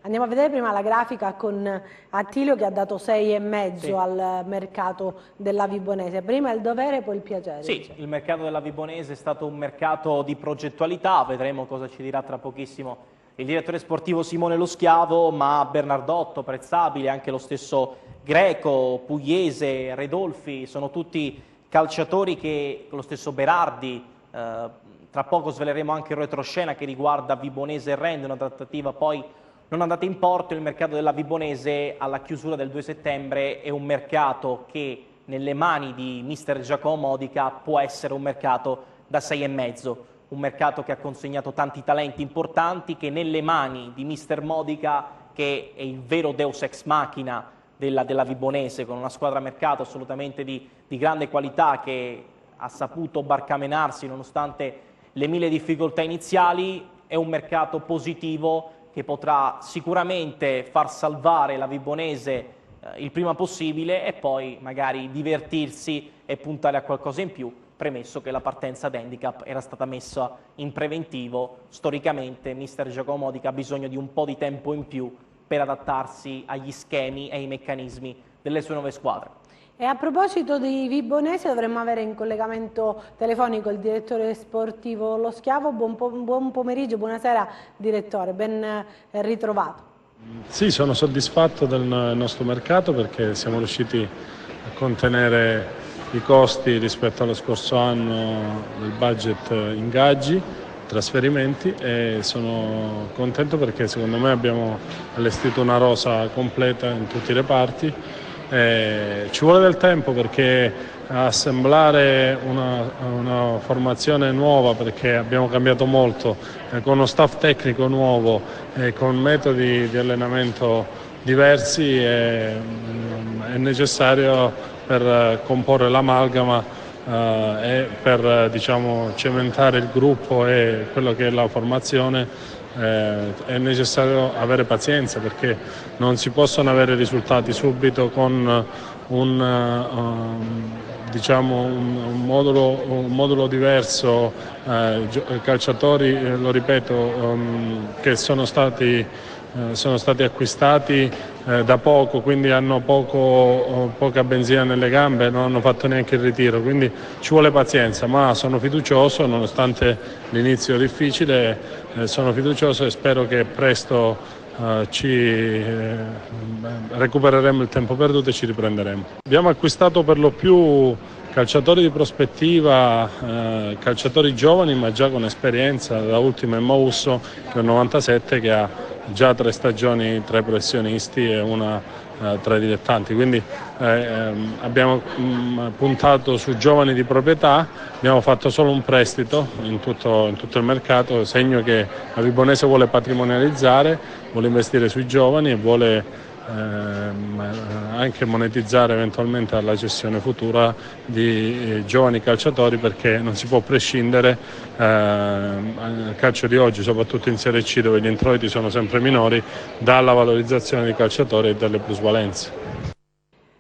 andiamo a vedere prima la grafica con Attilio che ha dato 6,5 al mercato della Vibonese. Prima il dovere, poi il piacere. Sì, il mercato della Vibonese è stato un mercato di progettualità, vedremo cosa ci dirà tra pochissimo il direttore sportivo Simone Lo Schiavo, ma Bernardotto, Prezzabile, anche lo stesso Greco, Pugliese, Redolfi, sono tutti calciatori che, lo stesso Berardi, tra poco sveleremo anche il retroscena che riguarda Vibonese e Rende, una trattativa poi non andata in porto. Il mercato della Vibonese alla chiusura del 2 settembre è un mercato che nelle mani di mister Giacomo Modica può essere un mercato da 6,5. Un mercato che ha consegnato tanti talenti importanti, che nelle mani di mister Modica, che è il vero deus ex machina della Vibonese, con una squadra mercato assolutamente di grande qualità, che ha saputo barcamenarsi nonostante le mille difficoltà iniziali, è un mercato positivo che potrà sicuramente far salvare la Vibonese il prima possibile e poi magari divertirsi e puntare a qualcosa in più, premesso che la partenza d'handicap era stata messa in preventivo. Storicamente mister Giacomo Modica ha bisogno di un po' di tempo in più per adattarsi agli schemi e ai meccanismi delle sue nuove squadre. E a proposito di Vibonese, dovremmo avere in collegamento telefonico il direttore sportivo Lo Schiavo. Buon pomeriggio, buonasera direttore, ben ritrovato. Sì, sono soddisfatto del nostro mercato perché siamo riusciti a contenere i costi rispetto allo scorso anno del budget ingaggi, trasferimenti, e sono contento perché secondo me abbiamo allestito una rosa completa in tutti i reparti. Ci vuole del tempo perché assemblare una formazione nuova, perché abbiamo cambiato molto, con uno staff tecnico nuovo e con metodi di allenamento diversi è necessario per comporre l'amalgama e per cementare il gruppo e quello che è la formazione. È necessario avere pazienza perché non si possono avere risultati subito con un modulo diverso, calciatori, lo ripeto, che sono stati acquistati da poco, quindi hanno poca benzina nelle gambe, non hanno fatto neanche il ritiro, quindi ci vuole pazienza, ma sono fiducioso, nonostante l'inizio difficile, sono fiducioso e spero che presto recupereremo il tempo perduto e ci riprenderemo. Abbiamo acquistato per lo più calciatori di prospettiva, calciatori giovani ma già con esperienza. Da ultimo è Mousso, che è un 97, che ha già 3 stagioni tra i professionisti e una tra i dilettanti, quindi abbiamo puntato su giovani di proprietà, abbiamo fatto solo un prestito in tutto il mercato, segno che la Vibonese vuole patrimonializzare, vuole investire sui giovani e vuole anche monetizzare eventualmente alla cessione futura di giovani calciatori, perché non si può prescindere nel calcio di oggi, soprattutto in Serie C dove gli introiti sono sempre minori, dalla valorizzazione dei calciatori e dalle plusvalenze.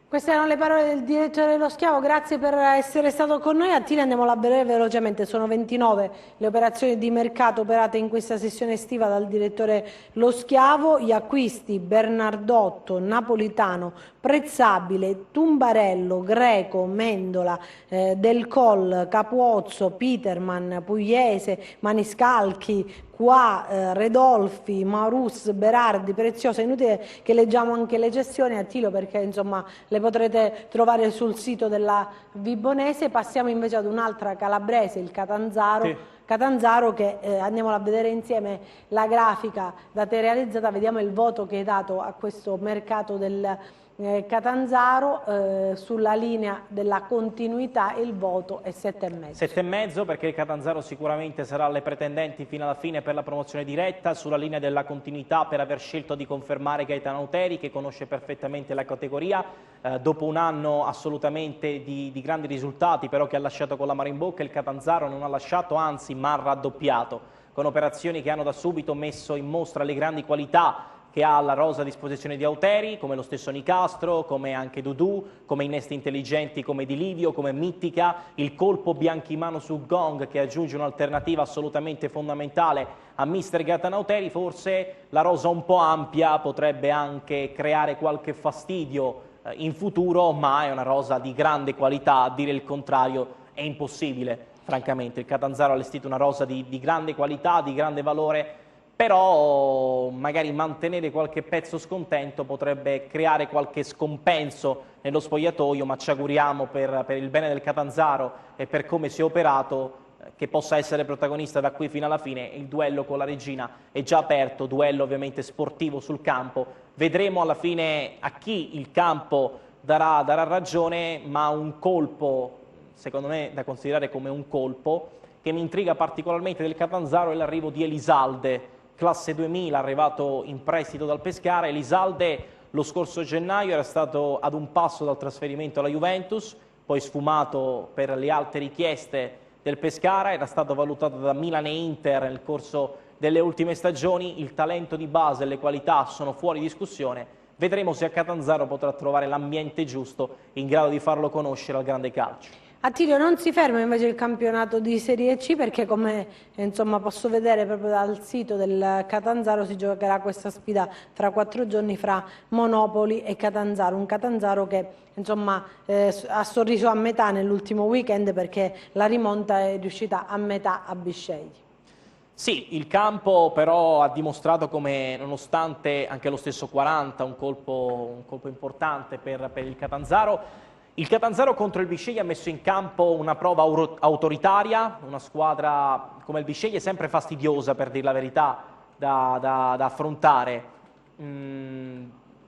Queste erano le parole del direttore dello Schiavo, grazie per essere stato con noi. Attilio, andiamolo a vedere velocemente, sono 29 le operazioni di mercato operate in questa sessione estiva dal direttore Lo Schiavo. Gli acquisti: Bernardotto, Napolitano, Prezzabile, Tumbarello, Greco, Mendola, Del Col, Capuozzo, Peterman, Pugliese, Maniscalchi, qua Redolfi, Marus, Berardi, Preziosa. Inutile che leggiamo anche le gestioni, Attilio, perché insomma le potrete trovare sul sito della Vibonese. Passiamo invece ad un'altra calabrese, il Catanzaro. Sì. Catanzaro, che andiamo a vedere insieme la grafica da te realizzata, vediamo il voto che hai dato a questo mercato del Catanzaro. Sulla linea della continuità il voto è 7,5. 7,5 perché il Catanzaro sicuramente sarà alle pretendenti fino alla fine per la promozione diretta. Sulla linea della continuità per aver scelto di confermare Gaetano Auteri, che conosce perfettamente la categoria, dopo un anno assolutamente di grandi risultati, però che ha lasciato con l'amaro in bocca. Il Catanzaro non ha lasciato, anzi ma ha raddoppiato, con operazioni che hanno da subito messo in mostra le grandi qualità che ha la rosa a disposizione di Auteri, come lo stesso Nicastro, come anche Dudu, come innesti intelligenti come Di Livio, come Mittica, il colpo bianchimano su Gong che aggiunge un'alternativa assolutamente fondamentale a mister Gaetano Auteri. Forse la rosa un po' ampia potrebbe anche creare qualche fastidio in futuro, ma è una rosa di grande qualità, a dire il contrario è impossibile, francamente. Il Catanzaro ha allestito una rosa di grande qualità, di grande valore, però magari mantenere qualche pezzo scontento potrebbe creare qualche scompenso nello spogliatoio, ma ci auguriamo per il bene del Catanzaro e per come si è operato che possa essere protagonista da qui fino alla fine. Il duello con la Regina è già aperto, duello ovviamente sportivo sul campo, vedremo alla fine a chi il campo darà ragione, ma un colpo, secondo me da considerare come un colpo, che mi intriga particolarmente del Catanzaro è l'arrivo di Elisalde, classe 2000, arrivato in prestito dal Pescara. Elisalde lo scorso gennaio era stato ad un passo dal trasferimento alla Juventus, poi sfumato per le alte richieste del Pescara, era stato valutato da Milan e Inter nel corso delle ultime stagioni. Il talento di base e le qualità sono fuori discussione, vedremo se a Catanzaro potrà trovare l'ambiente giusto in grado di farlo conoscere al grande calcio. Attilio, non si ferma invece il campionato di Serie C, perché come insomma posso vedere proprio dal sito del Catanzaro si giocherà questa sfida fra 4 giorni fra Monopoli e Catanzaro, un Catanzaro che insomma ha sorriso a metà nell'ultimo weekend, perché la rimonta è riuscita a metà a Bisceglie. Sì, il campo però ha dimostrato come, nonostante anche lo stesso 40, un colpo importante per il Catanzaro, il Catanzaro contro il Bisceglie ha messo in campo una prova autoritaria, una squadra come il Bisceglie sempre fastidiosa, per dire la verità, da affrontare.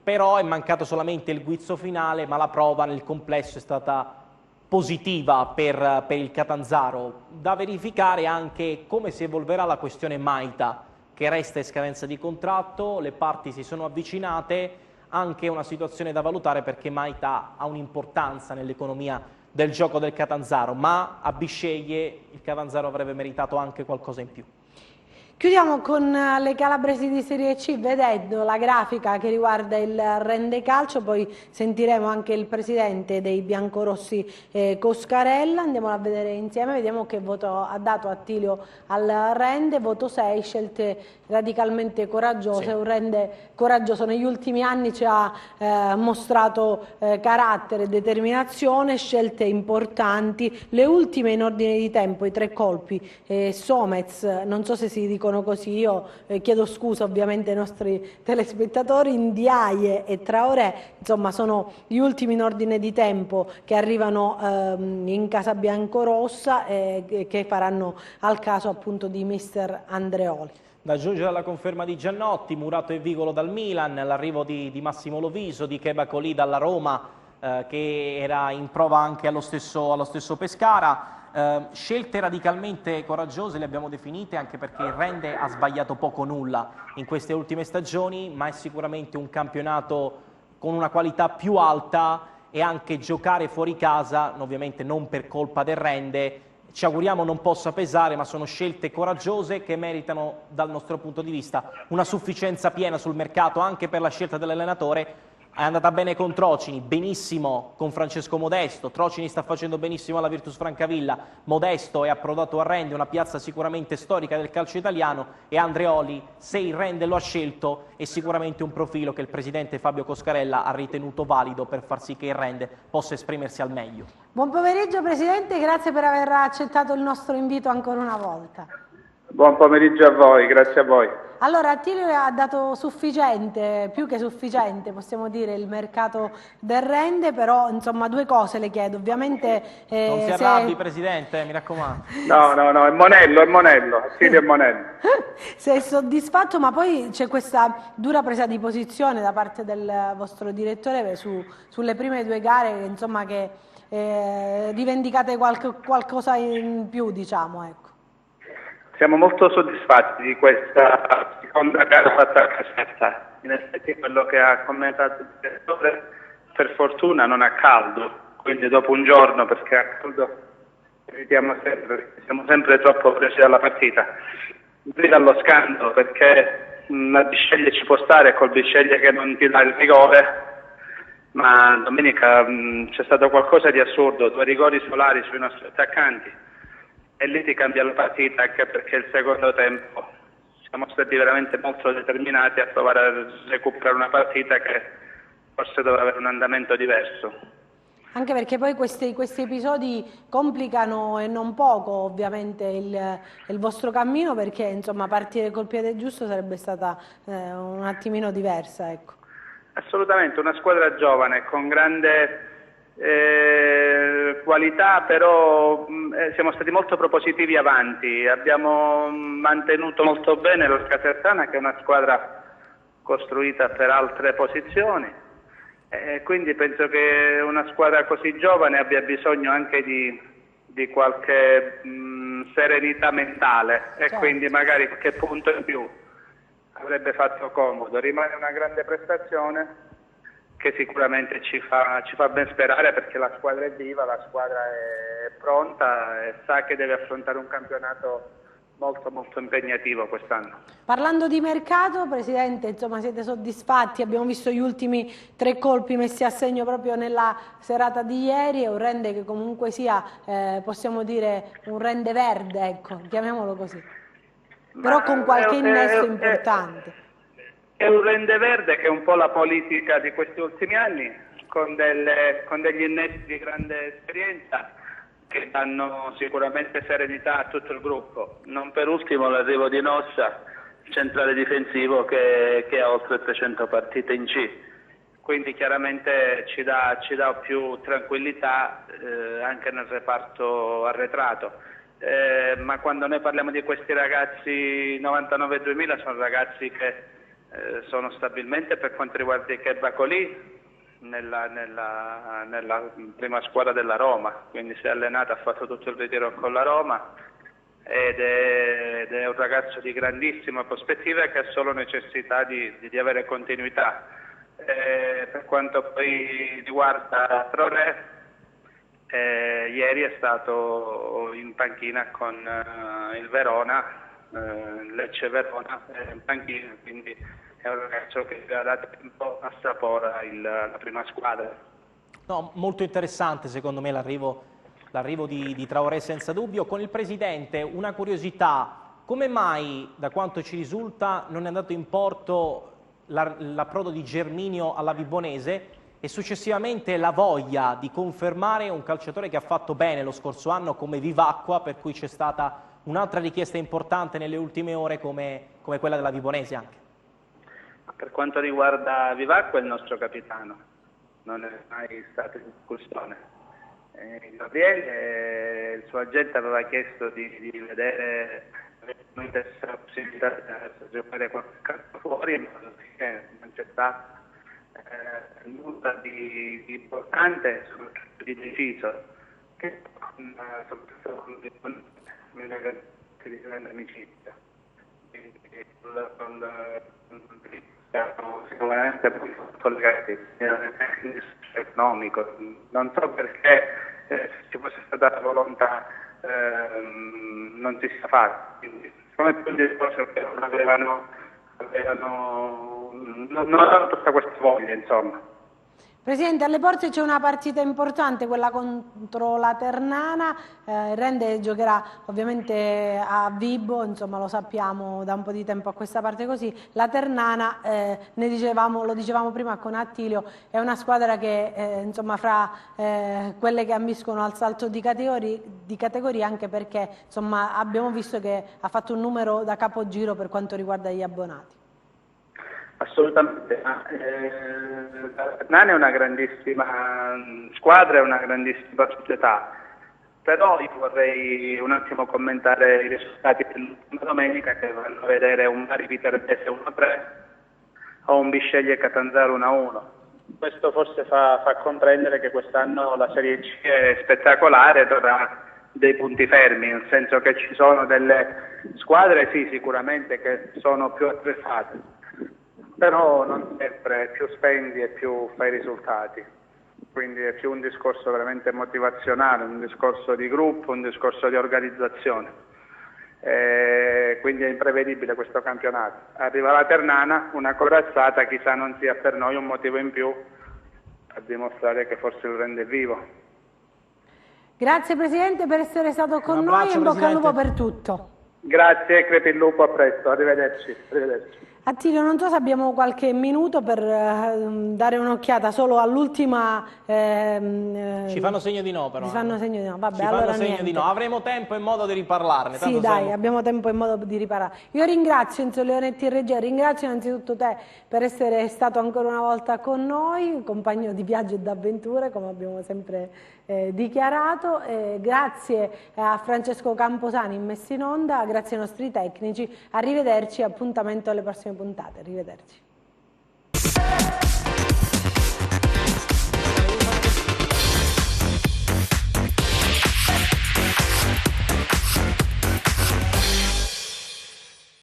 Però è mancato solamente il guizzo finale, ma la prova nel complesso è stata positiva per il Catanzaro. Da verificare anche come si evolverà la questione Maita, che resta in scadenza di contratto, le parti si sono avvicinate, anche una situazione da valutare perché Maita ha un'importanza nell'economia del gioco del Catanzaro, ma a Bisceglie il Catanzaro avrebbe meritato anche qualcosa in più. Chiudiamo con le calabresi di Serie C, vedendo la grafica che riguarda il Rendecalcio, poi sentiremo anche il presidente dei biancorossi Coscarella. Andiamo a vedere insieme, vediamo che voto ha dato Attilio al Rende, voto 6, scelte radicalmente coraggiose. Sì. Un Rende coraggioso, negli ultimi anni ci ha mostrato carattere e determinazione, scelte importanti, le ultime in ordine di tempo, i 3 colpi, Somez, non so se si ricordano dicono così. Io chiedo scusa ovviamente ai nostri telespettatori. Ndiaye e Traoré, insomma, sono gli ultimi in ordine di tempo che arrivano in casa biancorossa e che faranno al caso appunto di mister Andreoli. Da aggiungere alla conferma di Giannotti, Murato e Vigolo dal Milan, l'arrivo di Massimo Loviso, di Keba Colì dalla Roma, che era in prova anche allo stesso Pescara. Scelte radicalmente coraggiose le abbiamo definite, anche perché il Rende ha sbagliato poco nulla in queste ultime stagioni, ma è sicuramente un campionato con una qualità più alta, e anche giocare fuori casa, ovviamente non per colpa del Rende, ci auguriamo non possa pesare, ma sono scelte coraggiose che meritano dal nostro punto di vista una sufficienza piena sul mercato anche per la scelta dell'allenatore. È andata bene con Trocini, benissimo con Francesco Modesto. Trocini sta facendo benissimo alla Virtus Francavilla, Modesto è approdato a Rende, una piazza sicuramente storica del calcio italiano, e Andreoli, se il Rende lo ha scelto, è sicuramente un profilo che il presidente Fabio Coscarella ha ritenuto valido per far sì che il Rende possa esprimersi al meglio. Buon pomeriggio Presidente, grazie per aver accettato il nostro invito ancora una volta. Buon pomeriggio a voi, grazie a voi. Allora, Attilio ha dato sufficiente, più che sufficiente, possiamo dire, il mercato del Rende, però insomma due cose le chiedo, ovviamente... non si arrabbi Presidente, mi raccomando. No, è Monello, Attilio è Monello. Se è soddisfatto, ma poi c'è questa dura presa di posizione da parte del vostro direttore sulle prime due gare, insomma, che rivendicate qualcosa in più, diciamo, ecco. Siamo molto soddisfatti di questa seconda gara fatta a Caserta. In effetti quello che ha commentato il direttore, per fortuna non ha caldo, quindi dopo un giorno, perché a caldo evitiamo sempre, siamo sempre troppo presi dalla partita. Grida allo scandalo, perché la Bisceglie ci può stare, col Bisceglie che non ti dà il rigore, ma domenica c'è stato qualcosa di assurdo, 2 rigori solari sui nostri attaccanti. E lì ti cambia la partita, anche perché il secondo tempo siamo stati veramente molto determinati a provare a recuperare una partita che forse doveva avere un andamento diverso. Anche perché poi questi episodi complicano e non poco ovviamente il vostro cammino, perché insomma partire col piede giusto sarebbe stata un attimino diversa, ecco. Assolutamente, una squadra giovane con grande qualità, però siamo stati molto propositivi avanti, abbiamo mantenuto molto bene la Casertana, che è una squadra costruita per altre posizioni, quindi penso che una squadra così giovane abbia bisogno anche di qualche serenità mentale, e quindi magari qualche punto in più avrebbe fatto comodo. Rimane una grande prestazione che sicuramente ci fa ben sperare, perché la squadra è viva, la squadra è pronta e sa che deve affrontare un campionato molto molto impegnativo quest'anno. Parlando di mercato, Presidente, insomma siete soddisfatti? Abbiamo visto gli ultimi 3 colpi messi a segno proprio nella serata di ieri, è un Rende che comunque sia, possiamo dire, un Rende verde, ecco, chiamiamolo così, però con qualche innesto importante. È un Rende verde che è un po' la politica di questi ultimi anni, con degli innesti di grande esperienza che danno sicuramente serenità a tutto il gruppo. Non per ultimo l'arrivo di Nossa, centrale difensivo che ha oltre 300 partite in C, quindi chiaramente ci dà più tranquillità anche nel reparto arretrato. Ma quando noi parliamo di questi ragazzi 99-2000 sono ragazzi che sono stabilmente, per quanto riguarda i Keba Colì, nella prima squadra della Roma, quindi si è allenato, ha fatto tutto il ritiro con la Roma ed è un ragazzo di grandissima prospettiva che ha solo necessità di avere continuità. Per quanto poi riguarda Traoré, ieri è stato in panchina con il Verona, Lecce Verona in panchina, quindi è un ragazzo che da tempo assapora la prima squadra. No, molto interessante secondo me l'arrivo di Traoré, senza dubbio. Con il Presidente una curiosità: come mai, da quanto ci risulta, non è andato in porto l'approdo di Germinio alla Vibonese e successivamente la voglia di confermare un calciatore che ha fatto bene lo scorso anno come Vivacqua, per cui c'è stata un'altra richiesta importante nelle ultime ore come quella della Vibonesi anche. Per quanto riguarda Vivacqua è il nostro capitano, non è mai stato in discussione. Gabriele, il suo agente aveva chiesto di vedere la possibilità di giocare qualche carta fuori, ma non c'è stato nulla di importante, soprattutto di deciso, che soprattutto con di grande amicizia. Siamo sicuramente collegati economico, non so perché ci fosse stata la volontà non si sia fatto, quindi come più un discorso che non avevano tutta questa voglia, insomma. Presidente, alle porte c'è una partita importante, quella contro la Ternana, Rende giocherà ovviamente a Vibo, insomma lo sappiamo da un po' di tempo a questa parte così, la Ternana, lo dicevamo prima con Attilio, è una squadra che insomma fra quelle che ambiscono al salto di categoria anche perché insomma abbiamo visto che ha fatto un numero da capogiro per quanto riguarda gli abbonati. Assolutamente, Nane è una grandissima squadra e una grandissima società, però io vorrei un attimo commentare i risultati dell'ultima domenica che vanno a vedere un Bari Viterbese 1-3 o un Bisceglie Catanzaro 1-1. Questo forse fa comprendere che quest'anno la Serie C è spettacolare ed avrà dei punti fermi, nel senso che ci sono delle squadre, sì, sicuramente che sono più attrezzate, però non sempre più spendi e più fai risultati, quindi è più un discorso veramente motivazionale, un discorso di gruppo, un discorso di organizzazione, quindi è imprevedibile questo campionato. Arriva la Ternana, una corazzata, chissà non sia per noi un motivo in più a dimostrare che forse il Rende è vivo. Grazie Presidente per essere stato con noi e in bocca al lupo per tutto. Grazie, crepi il lupo, a presto, arrivederci. Attilio, non so se abbiamo qualche minuto per dare un'occhiata solo all'ultima... Ci fanno segno di no però. Ci fanno segno di no, vabbè, Ci allora fanno segno niente. di no, avremo tempo e modo di riparlarne. Sì, dai, abbiamo tempo e modo di riparare. Io ringrazio Enzo Leonetti in regia, ringrazio innanzitutto te per essere stato ancora una volta con noi, compagno di viaggio e d'avventure, come abbiamo sempre dichiarato. Grazie a Francesco Camposani in messa in onda, grazie ai nostri tecnici. Arrivederci, appuntamento alle prossime puntate. Arrivederci.